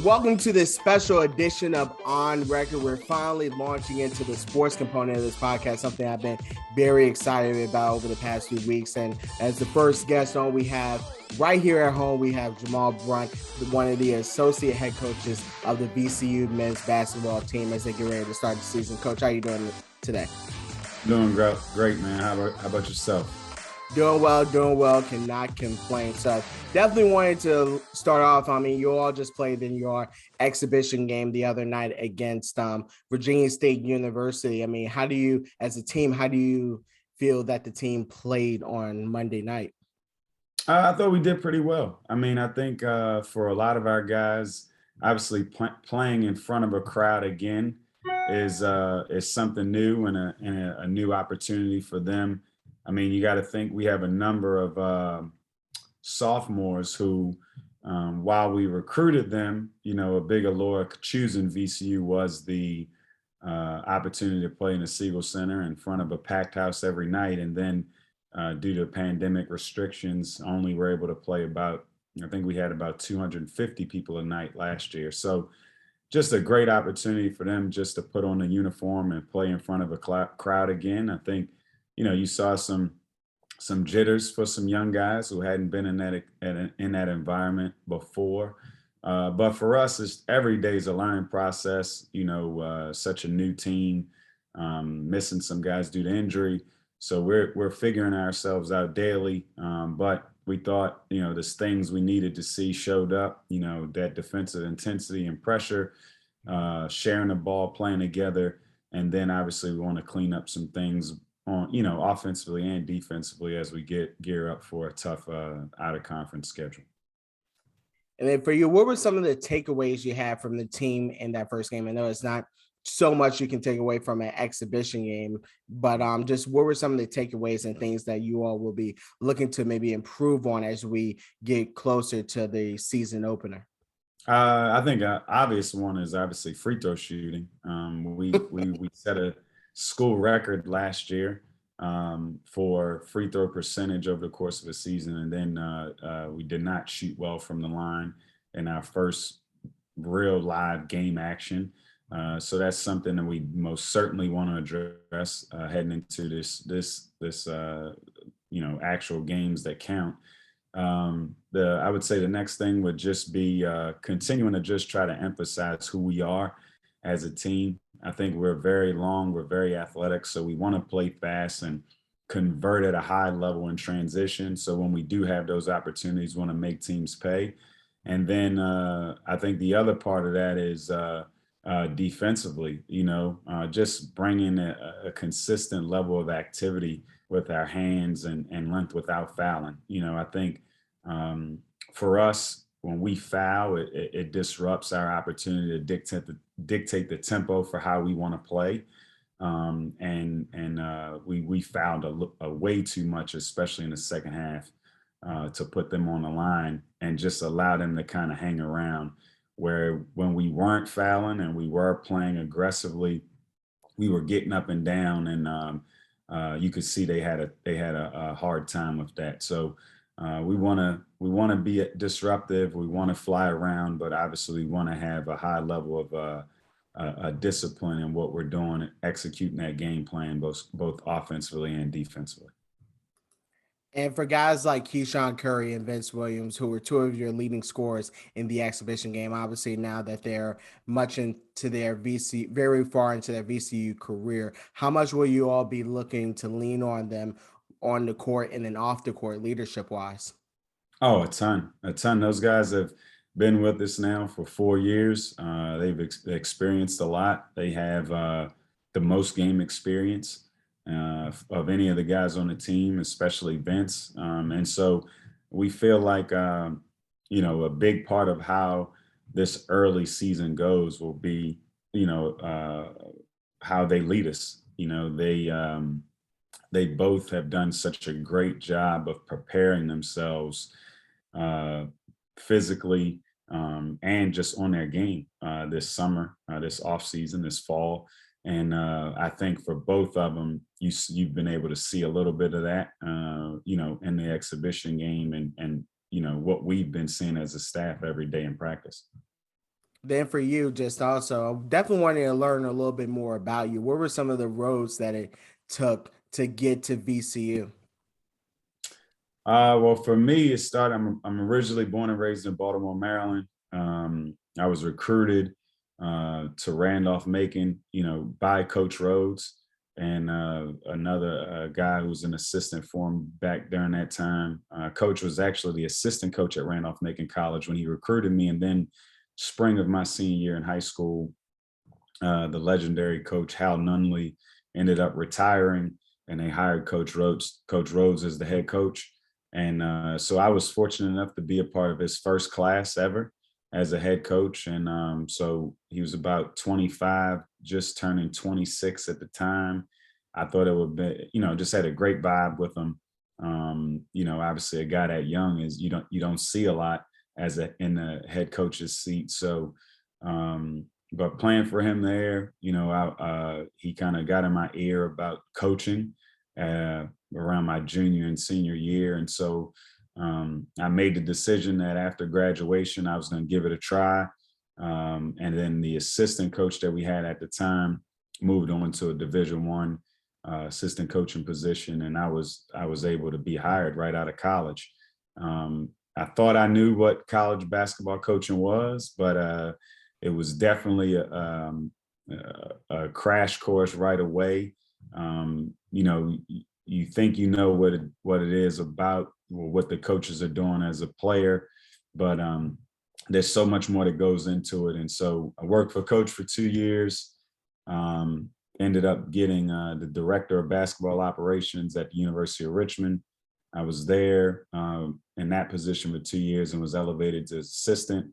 Welcome to this special edition of On Record. We're finally launching into the sports component of this podcast, something I've been very excited about over the past few weeks. And as the first guest on, we have right here at home, we have Jamal Brunt, one of the associate head coaches of the VCU men's basketball team as they get ready to start the season. Coach, how you doing today? Doing great, man. How about yourself? Doing well, cannot complain. So definitely wanted to start off. I mean, you all just played in your exhibition game the other night against Virginia State University. I mean, how do you feel that the team played on Monday night? I thought we did pretty well. I mean, I think for a lot of our guys, obviously playing in front of a crowd again is something new and a new opportunity for them. I mean, you got to think we have a number of sophomores who, while we recruited them, a big allure choosing VCU was the opportunity to play in the Siegel Center in front of a packed house every night. And then due to pandemic restrictions, only were able to play I think we had about 250 people a night last year. So just a great opportunity for them just to put on a uniform and play in front of a crowd again. I think you saw some jitters for some young guys who hadn't been in that environment before. But for us, every day is a learning process. Such a new team, missing some guys due to injury, so we're figuring ourselves out daily. But we thought the things we needed to see showed up. That defensive intensity and pressure, sharing the ball, playing together, and then obviously we want to clean up some things on offensively and defensively as we gear up for a tough out of conference schedule. And then for you, what were some of the takeaways you had from the team in that first game? I know it's not so much you can take away from an exhibition game, but just what were some of the takeaways and things that you all will be looking to maybe improve on as we get closer to the season opener? I think an obvious one is obviously free throw shooting. We set a school record last year for free throw percentage over the course of a season. And then we did not shoot well from the line in our first real live game action. So that's something that we most certainly want to address heading into this actual games that count. I would say the next thing would just be continuing to just try to emphasize who we are as a team. I think we're very long, we're very athletic, so we want to play fast and convert at a high level in transition. So when we do have those opportunities, we want to make teams pay. And then I think the other part of that is defensively, just bringing a consistent level of activity with our hands and length without fouling. I think for us, when we foul, it disrupts our opportunity to dictate the tempo for how we want to play. We fouled a way too much, especially in the second half, to put them on the line and just allow them to kind of hang around. Where when we weren't fouling and we were playing aggressively, we were getting up and down, and you could see they had a hard time with that. So we want to be disruptive. We want to fly around, but obviously we want to have a high level of a discipline in what we're doing, executing that game plan, both offensively and defensively. And for guys like Keyshawn Curry and Vince Williams, who were two of your leading scorers in the exhibition game, obviously now that they're very far into their VCU career, how much will you all be looking to lean on them on the court and then off the court leadership wise? Oh, a ton. Those guys have been with us now for 4 years. They've experienced a lot. They have the most game experience of any of the guys on the team, especially Vince. And so we feel like, a big part of how this early season goes will be, how they lead us. They both have done such a great job of preparing themselves physically and just on their game this summer, this off season, this fall. And I think for both of them, you've been able to see a little bit of that, in the exhibition game and what we've been seeing as a staff every day in practice. Then for you, just also definitely wanting to learn a little bit more about you. What were some of the roads that it took to get to VCU? Well, for me, it started. I'm originally born and raised in Baltimore, Maryland. I was recruited to Randolph-Macon, by Coach Rhodes and another guy who was an assistant for him back during that time. Coach was actually the assistant coach at Randolph-Macon College when he recruited me, and then spring of my senior year in high school, the legendary coach Hal Nunley ended up retiring, and they hired Coach Rhodes. Coach Rhodes as the head coach, and so I was fortunate enough to be a part of his first class ever as a head coach. And so he was about 25, just turning 26 at the time. I thought it would be, just had a great vibe with him. Obviously a guy that young is you don't see a lot as in the head coach's seat. So but playing for him there, he kind of got in my ear about coaching around my junior and senior year. And so I made the decision that after graduation, I was going to give it a try. And then the assistant coach that we had at the time moved on to a Division I assistant coaching position, and I was able to be hired right out of college. I thought I knew what college basketball coaching was, but it was definitely a crash course right away. You think what it is about, what the coaches are doing as a player, but there's so much more that goes into it. And so I worked for Coach for 2 years. Ended up getting the director of basketball operations at the University of Richmond. I was there in that position for 2 years and was elevated to assistant.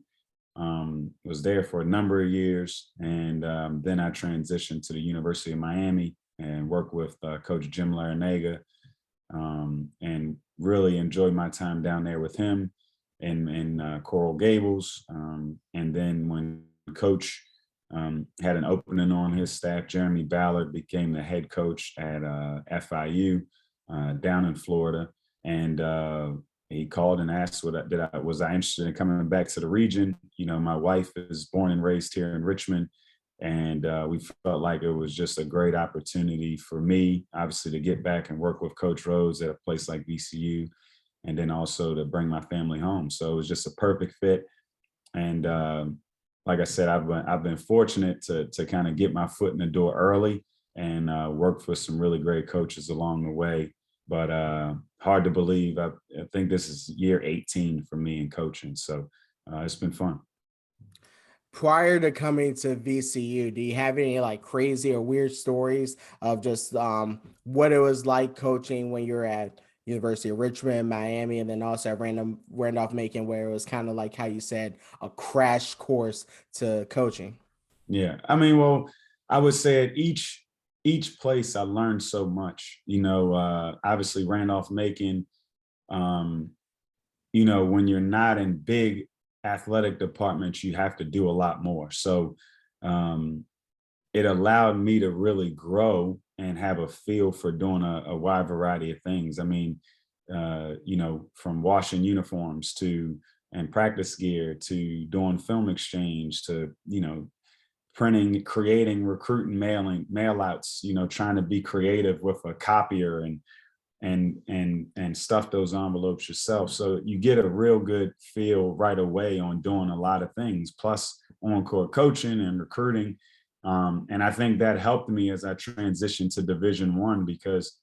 Was there for a number of years, and then I transitioned to the University of Miami and worked with Coach Jim Larinaga, and really enjoyed my time down there with him in Coral Gables. And then when Coach had an opening on his staff, Jeremy Ballard became the head coach at FIU down in Florida, and he called and asked was I interested in coming back to the region. My wife is born and raised here in Richmond, and we felt like it was just a great opportunity for me, obviously, to get back and work with Coach Rhodes at a place like VCU, and then also to bring my family home. So it was just a perfect fit. And like I said, I've been fortunate to kind of get my foot in the door early and work for some really great coaches along the way. But hard to believe. I think this is year 18 for me in coaching. So it's been fun. Prior to coming to VCU, do you have any like crazy or weird stories of just what it was like coaching when you're at University of Richmond, Miami, and then also at Randolph-Macon, where it was kind of like how you said, a crash course to coaching? Yeah, I mean, well, I would say at each place I learned so much. Obviously Randolph-Macon. When you're not in big athletic departments, you have to do a lot more. So it allowed me to really grow and have a feel for doing a wide variety of things. I mean, from washing uniforms and practice gear to doing film exchange to, printing, creating, recruiting, mail outs, trying to be creative with a copier and stuff those envelopes yourself. So you get a real good feel right away on doing a lot of things, plus on-court coaching and recruiting. And I think that helped me as I transitioned to Division I, because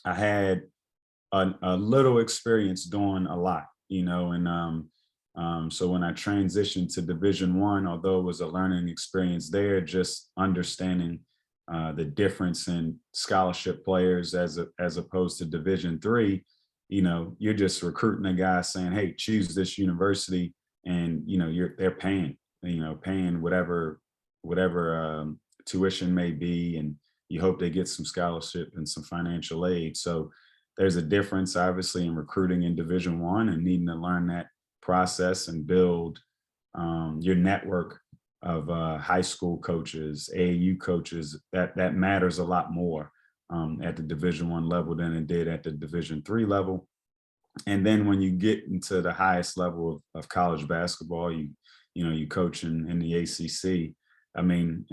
I had a little experience doing a lot, and so when I transitioned to Division I, although it was a learning experience there, just understanding the difference in scholarship players as opposed to Division III, you're just recruiting a guy saying, "Hey, choose this university," and they're paying whatever tuition may be, and you hope they get some scholarship and some financial aid. So there's a difference, obviously, in recruiting in Division I and needing to learn that process and build your network of high school coaches, AAU coaches. That matters a lot more at the Division I level than it did at the Division III level. And then when you get into the highest level of college basketball, you coach in the ACC. I mean,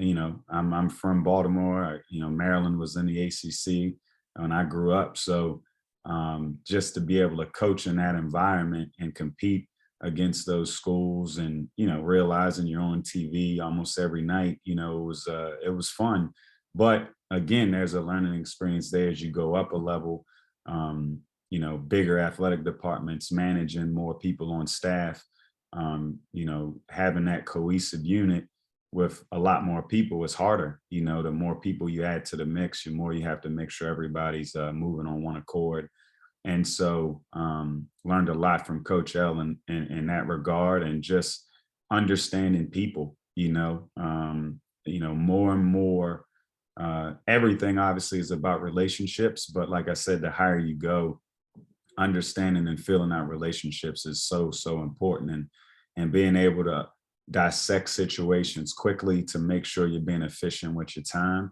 I'm from Baltimore. Maryland was in the ACC when I grew up. So just to be able to coach in that environment and compete against those schools, and realizing you're on TV almost every night, it was fun. But again, there's a learning experience there as you go up a level. Bigger athletic departments, managing more people on staff, having that cohesive unit with a lot more people is harder. The more people you add to the mix, the more you have to make sure everybody's moving on one accord. And so learned a lot from Coach L in that regard, and just understanding people, more and more. Everything obviously is about relationships, but like I said, the higher you go, understanding and feeling out relationships is so, so important. And being able to dissect situations quickly to make sure you're being efficient with your time.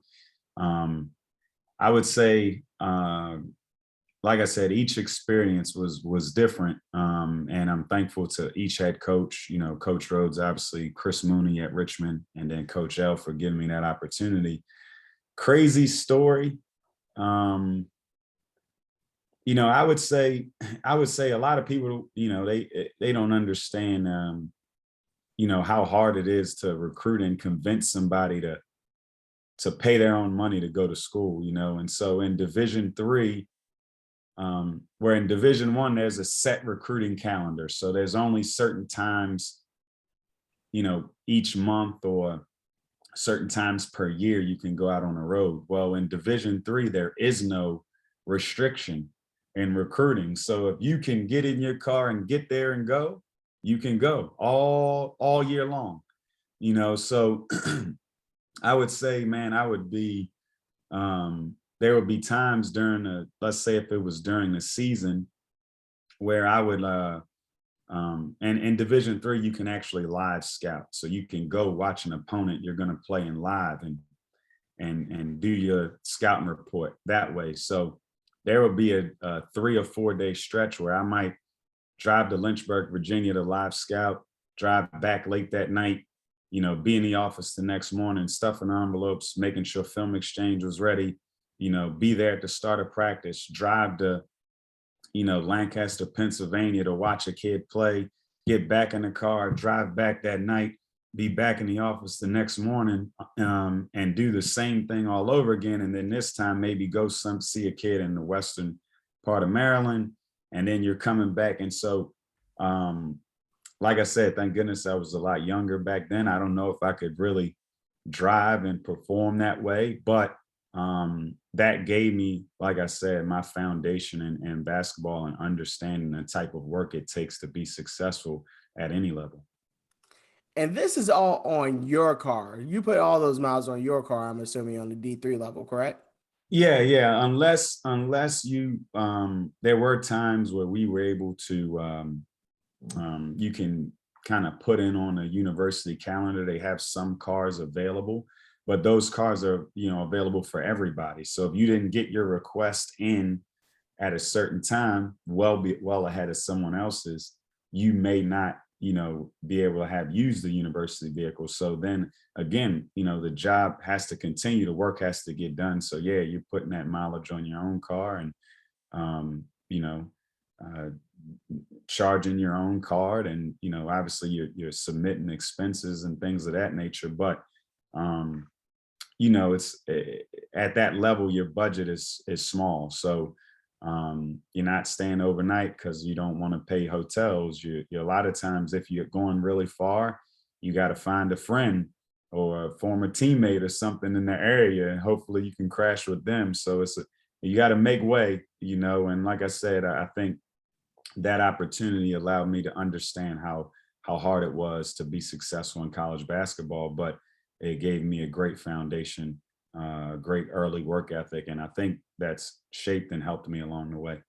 I would say, like I said, each experience was different. And I'm thankful to each head coach, Coach Rhodes, obviously, Chris Mooney at Richmond, and then Coach L for giving me that opportunity. Crazy story. I would say a lot of people, they don't understand, how hard it is to recruit and convince somebody to pay their own money to go to school, and so in Division III, where in Division I, there's a set recruiting calendar. So there's only certain times, each month or certain times per year you can go out on the road. Well, in Division III, there is no restriction in recruiting. So if you can get in your car and get there and go, you can go all year long. So I would say, man, there would be times during let's say if it was during the season, where I would and in Division III, you can actually live scout. So you can go watch an opponent you're going to play in live and do your scouting report that way. So there will be a 3 or 4 day stretch where I might drive to Lynchburg, Virginia to live scout, drive back late that night, be in the office the next morning, stuffing envelopes, making sure film exchange was ready, be there at the start of practice, drive to, Lancaster, Pennsylvania to watch a kid play, get back in the car, drive back that night, be back in the office the next morning, and do the same thing all over again. And then this time maybe go see a kid in the western part of Maryland, and then you're coming back. And so, like I said, thank goodness I was a lot younger back then. I don't know if I could really drive and perform that way, but that gave me, like I said, my foundation in basketball and understanding the type of work it takes to be successful at any level. And this is all on your car. You put all those miles on your car, I'm assuming, on the D3 level, correct? Yeah. Unless you, there were times where we were able to, you can kind of put in on a university calendar. They have some cars available, but those cars are, available for everybody. So if you didn't get your request in at a certain time, well ahead of someone else's, you may not, be able to have used the university vehicle. So then again, the job has to continue, the work has to get done. So yeah, you're putting that mileage on your own car, and charging your own card, and obviously you're submitting expenses and things of that nature. But it's at that level, your budget is small. So you're not staying overnight because you don't want to pay hotels. You a lot of times, if you're going really far, you got to find a friend or a former teammate or something in the area, and hopefully you can crash with them. So you got to make way, and like I said, I think that opportunity allowed me to understand how hard it was to be successful in college basketball, but it gave me a great foundation, great early work ethic, and I think that's shaped and helped me along the way.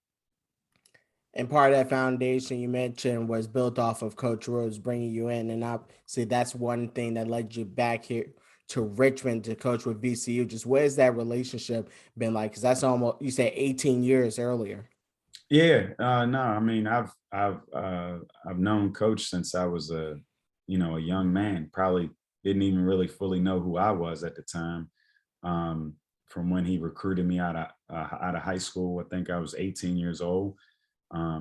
And part of that foundation you mentioned was built off of Coach Rhodes bringing you in, and obviously that's one thing that led you back here to Richmond to coach with VCU. Just where's that relationship been like? Because that's almost, you said 18 years earlier. Yeah, no, I mean, I've known Coach since I was a a young man, probably didn't even really fully know who I was at the time. From when he recruited me out of high school, I think I was 18 years old.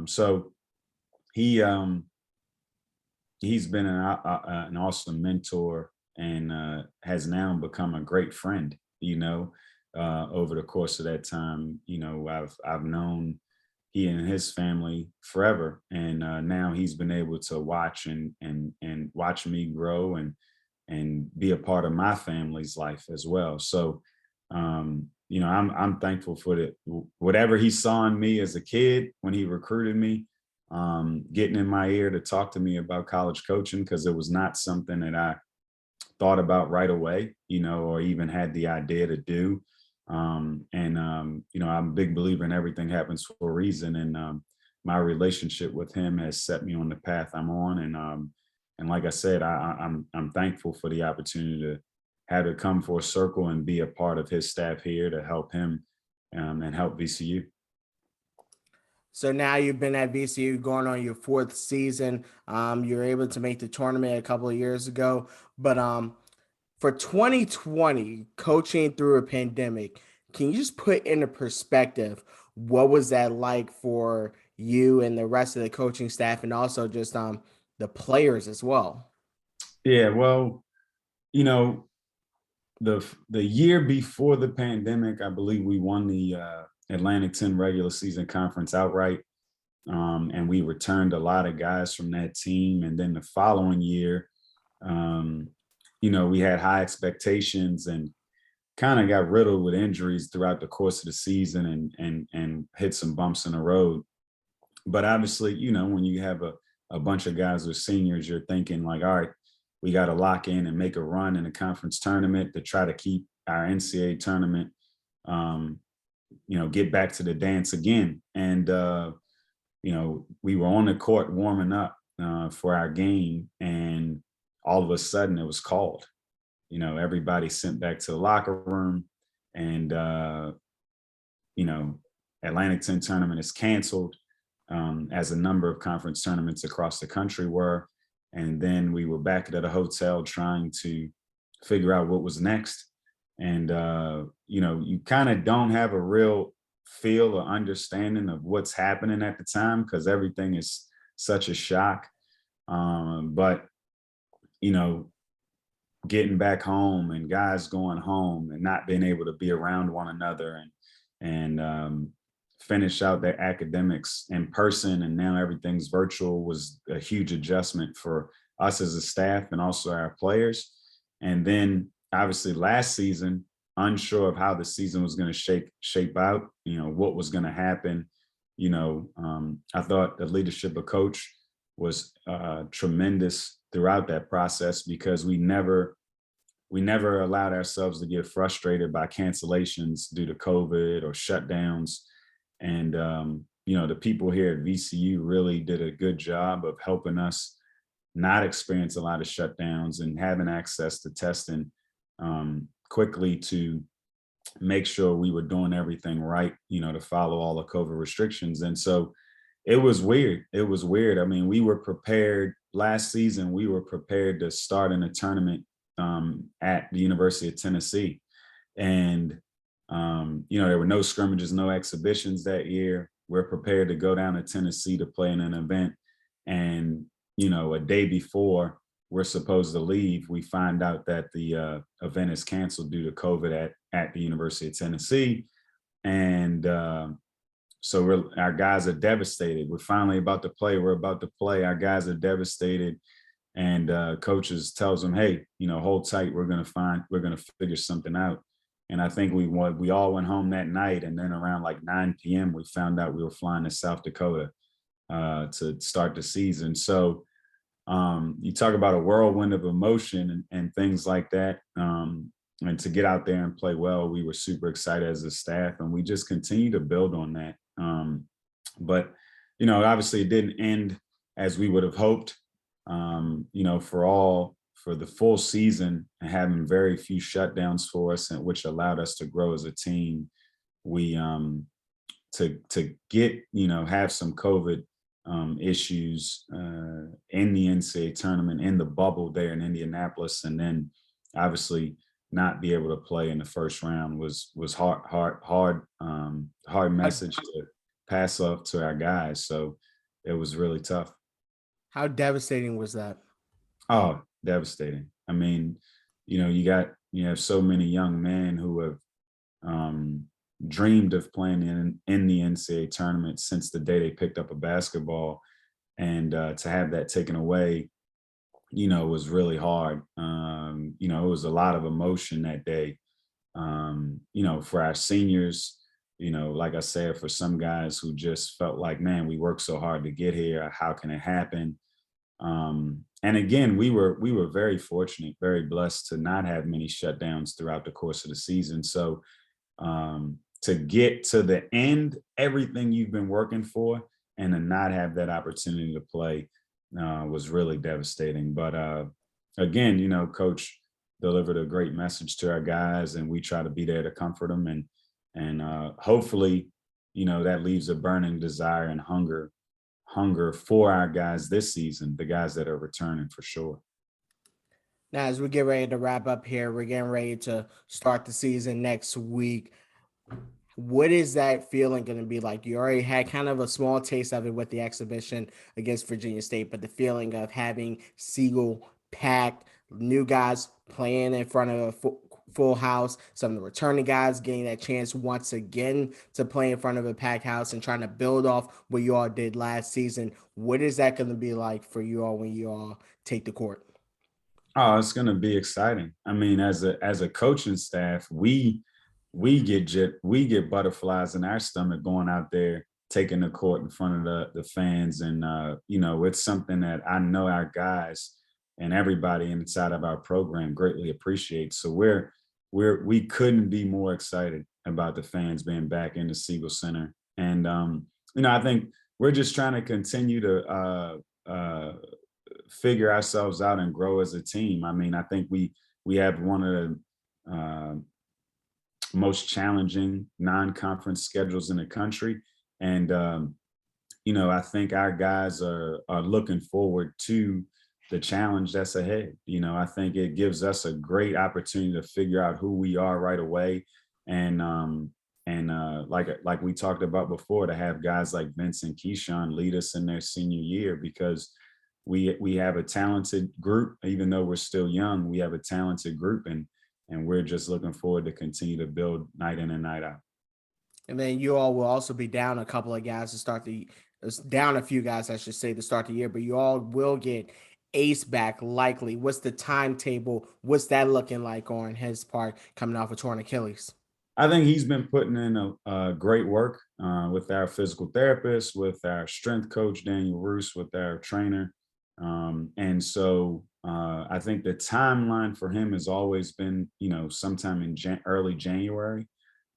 So he he's been an awesome mentor and has now become a great friend. Over the course of that time, I've known he and his family forever, and now he's been able to watch and watch me grow and be a part of my family's life as well. So, I'm thankful for whatever he saw in me as a kid when he recruited me, getting in my ear to talk to me about college coaching, because it was not something that I thought about right away, or even had the idea to do. I'm a big believer in everything happens for a reason. And my relationship with him has set me on the path I'm on. And like I said, I'm thankful for the opportunity to have it come full circle and be a part of his staff here to help him and help VCU. So now you've been at VCU going on your fourth season. You're able to make the tournament a couple of years ago, but for 2020, coaching through a pandemic, can you just put into perspective what was that like for you and the rest of the coaching staff, and also just the players as well? Yeah, well, you know, the year before the pandemic, I believe we won the Atlantic 10 regular season conference outright. And we returned a lot of guys from that team. And then the following year, we had high expectations and kind of got riddled with injuries throughout the course of the season and hit some bumps in the road. But obviously, when you have a bunch of guys who are seniors, you're thinking like, all right, we got to lock in and make a run in the conference tournament to try to keep our NCAA tournament, get back to the dance again. And, we were on the court warming up for our game, and all of a sudden it was called. Everybody sent back to the locker room, and, Atlantic 10 tournament is canceled, as a number of conference tournaments across the country were. And then we were back at a hotel trying to figure out what was next. And, you kind of don't have a real feel or understanding of what's happening at the time because everything is such a shock. But, getting back home and guys going home and not being able to be around one another and finish out their academics in person, and now everything's virtual, was a huge adjustment for us as a staff and also our players. And then obviously last season, unsure of how the season was going to shape out, what was going to happen. I thought the leadership of coach was tremendous throughout that process, because we never allowed ourselves to get frustrated by cancellations due to COVID or shutdowns. And, the people here at VCU really did a good job of helping us not experience a lot of shutdowns and having access to testing quickly to make sure we were doing everything right, to follow all the COVID restrictions. And so it was weird. I mean, we were prepared last season. We were prepared to start in a tournament at the University of Tennessee. And, there were no scrimmages, no exhibitions that year. We're prepared to go down to Tennessee to play in an event. And, a day before we're supposed to leave, we find out that the event is canceled due to COVID at the University of Tennessee. And so our guys are devastated. We're finally about to play. We're about to play. Our guys are devastated. And coaches tells them, hey, hold tight. We're going to figure something out. And I think we all went home that night. And then around like 9 p.m., we found out we were flying to South Dakota to start the season. So you talk about a whirlwind of emotion and things like that. And to get out there and play well, we were super excited as a staff, and we just continue to build on that. But obviously it didn't end as we would have hoped. For the full season and having very few shutdowns for us, and which allowed us to grow as a team, we to get have some COVID issues in the NCAA tournament, in the bubble there in Indianapolis, and then obviously not be able to play in the first round was hard message to pass off to our guys. So it was really tough. How devastating was that? Oh, devastating. I mean, you have so many young men who have dreamed of playing in the NCAA tournament since the day they picked up a basketball, and to have that taken away, was really hard. It was a lot of emotion that day. For our seniors, like I said, for some guys who just felt like, man, we worked so hard to get here. How can it happen? And again, we were very fortunate, very blessed to not have many shutdowns throughout the course of the season. So to get to the end, everything you've been working for, and to not have that opportunity to play was really devastating. But again, Coach delivered a great message to our guys, and we try to be there to comfort them, and hopefully, that leaves a burning desire and hunger for our guys this season, the guys that are returning for sure. Now, as we get ready to wrap up here, we're getting ready to start the season next week. What is that feeling going to be like? You already had kind of a small taste of it with the exhibition against Virginia State, but the feeling of having Siegel packed, new guys playing in front of a full house, some of the returning guys getting that chance once again to play in front of a packed house and trying to build off what you all did last season. What is that going to be like for you all when you all take the court? Oh, it's going to be exciting. I mean, as a coaching staff, we get butterflies in our stomach going out there, taking the court in front of the fans, and it's something that I know our guys and everybody inside of our program greatly appreciates. So we couldn't be more excited about the fans being back in the Siegel Center, and I think we're just trying to continue to figure ourselves out and grow as a team. I mean, I think we have one of the most challenging non-conference schedules in the country, and I think our guys are looking forward to the challenge that's ahead. I think it gives us a great opportunity to figure out who we are right away, and like we talked about before, to have guys like Vince and Keyshawn lead us in their senior year, because we have a talented group. Even though we're still young, we have a talented group, and we're just looking forward to continue to build night in and night out. And then you all will also be down a couple of guys to start down a few guys, I should say, to start the year, but you all will get Ace back likely. What's the timetable? What's that looking like on his part coming off a torn Achilles? I think he's been putting in a great work with our physical therapist, with our strength coach, Daniel Roos, with our trainer. And so I think the timeline for him has always been, sometime in early January.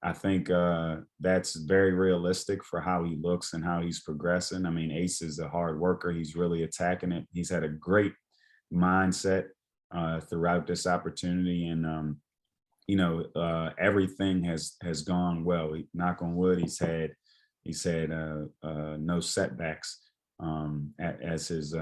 I think that's very realistic for how he looks and how he's progressing. I mean, Ace is a hard worker. He's really attacking it. He's had a great mindset throughout this opportunity, and everything has gone well. Knock on wood, he's had no setbacks as his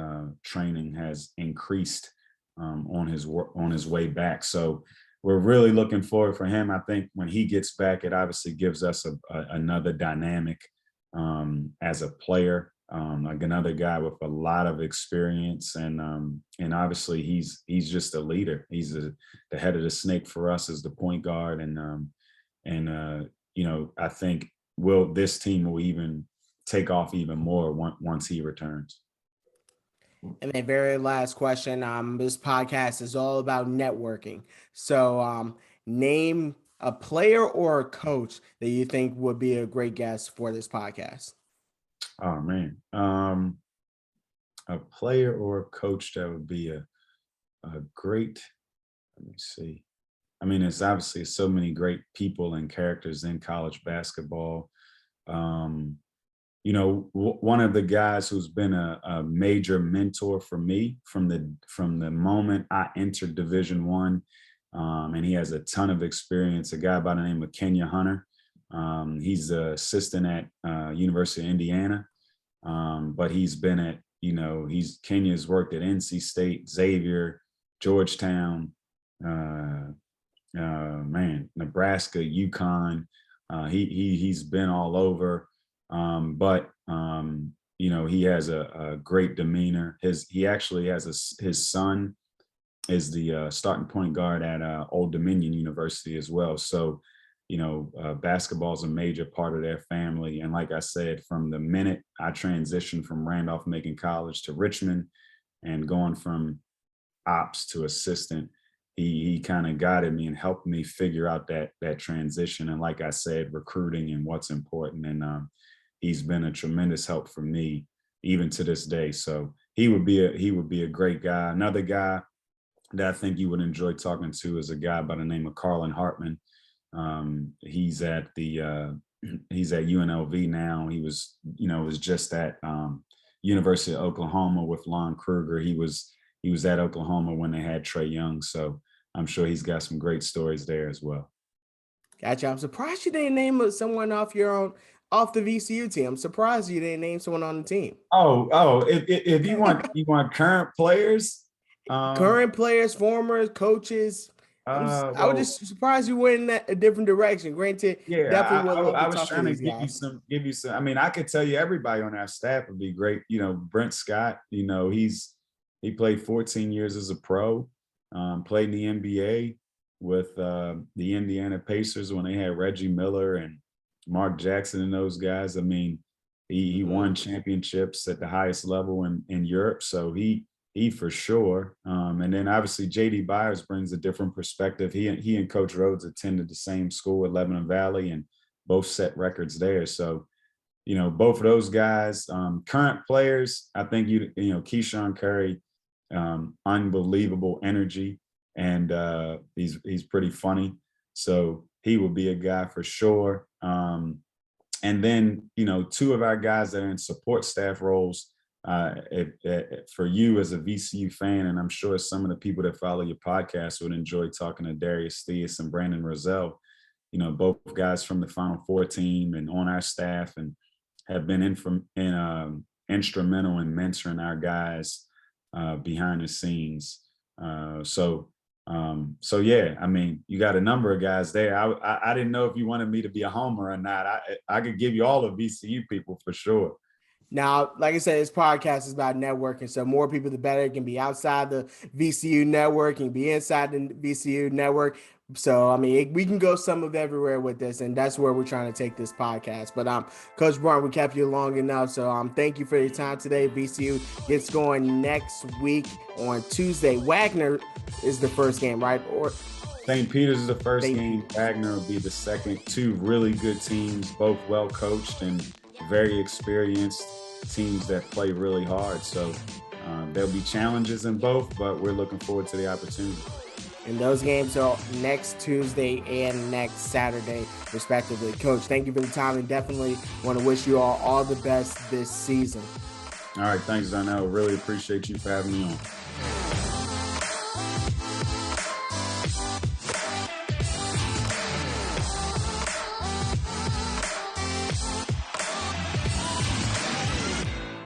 training has increased on his way back. So we're really looking forward for him. I think when he gets back, it obviously gives us another dynamic as a player, like another guy with a lot of experience, and obviously he's just a leader. He's the head of the snake for us as the point guard, and I think this team will even take off even more once he returns. And a very last question. This podcast is all about networking. So name a player or a coach that you think would be a great guest for this podcast. Oh man. A player or a coach that would be a great, let me see. I mean, it's obviously so many great people and characters in college basketball. One of the guys who's been a major mentor for me from the moment I entered Division I, and he has a ton of experience, a guy by the name of Kenya Hunter. He's the assistant at University of Indiana. But he's been at, Kenya's worked at NC State, Xavier, Georgetown, Nebraska, UConn. He's been all over. But he has a great demeanor. He actually has his son is the starting point guard at Old Dominion University as well. So, basketball is a major part of their family. And like I said, from the minute I transitioned from Randolph-Macon College to Richmond and going from ops to assistant, he kind of guided me and helped me figure out that transition. And like I said, recruiting and what's important. And he's been a tremendous help for me even to this day. So he would be a great guy. Another guy that I think you would enjoy talking to is a guy by the name of Carlin Hartman. He's at UNLV now. He was just at University of Oklahoma with Lon Kruger. He was at Oklahoma when they had Trae Young. So I'm sure he's got some great stories there as well. Gotcha. I'm surprised you didn't name someone off the VCU team. I'm surprised you didn't name someone on the team. If you want current players. Current players, former coaches. I was just surprised you went in a different direction. Granted, definitely I was trying to give you some. I mean, I could tell you everybody on our staff would be great. Brent Scott. He played 14 years as a pro. Played in the NBA with the Indiana Pacers when they had Reggie Miller and Mark Jackson and those guys. I mean, he won championships at the highest level in Europe. So he for sure. And then obviously JD Byers brings a different perspective. He and Coach Rhodes attended the same school at Lebanon Valley and both set records there. So, both of those guys, current players, I think Keyshawn Curry, unbelievable energy, and he's pretty funny. So he will be a guy for sure. And then, two of our guys that are in support staff roles, for you as a VCU fan, and I'm sure some of the people that follow your podcast would enjoy talking to Darius Theus and Brandon Roselle, both guys from the Final Four team and on our staff, and have been instrumental in mentoring our guys behind the scenes. So yeah, I mean, you got a number of guys there. I didn't know if you wanted me to be a homer or not. I could give you all the VCU people for sure. Now, like I said, this podcast is about networking. So more people, the better. It can be outside the VCU network, and be inside the VCU network. So, I mean, we can go some of everywhere with this, and that's where we're trying to take this podcast. But Coach Brunt, we kept you long enough. So thank you for your time today. VCU gets going next week on Tuesday. Wagner is the first game, right? Or St. Peter's is the first game. Wagner will be the second. Two really good teams, both well coached and very experienced teams that play really hard. So there'll be challenges in both, but we're looking forward to the opportunity. And those games are next Tuesday and next Saturday, respectively. Coach, thank you for the time, and definitely want to wish you all the best this season. All right. Thanks, Darnell. Really appreciate you for having me on.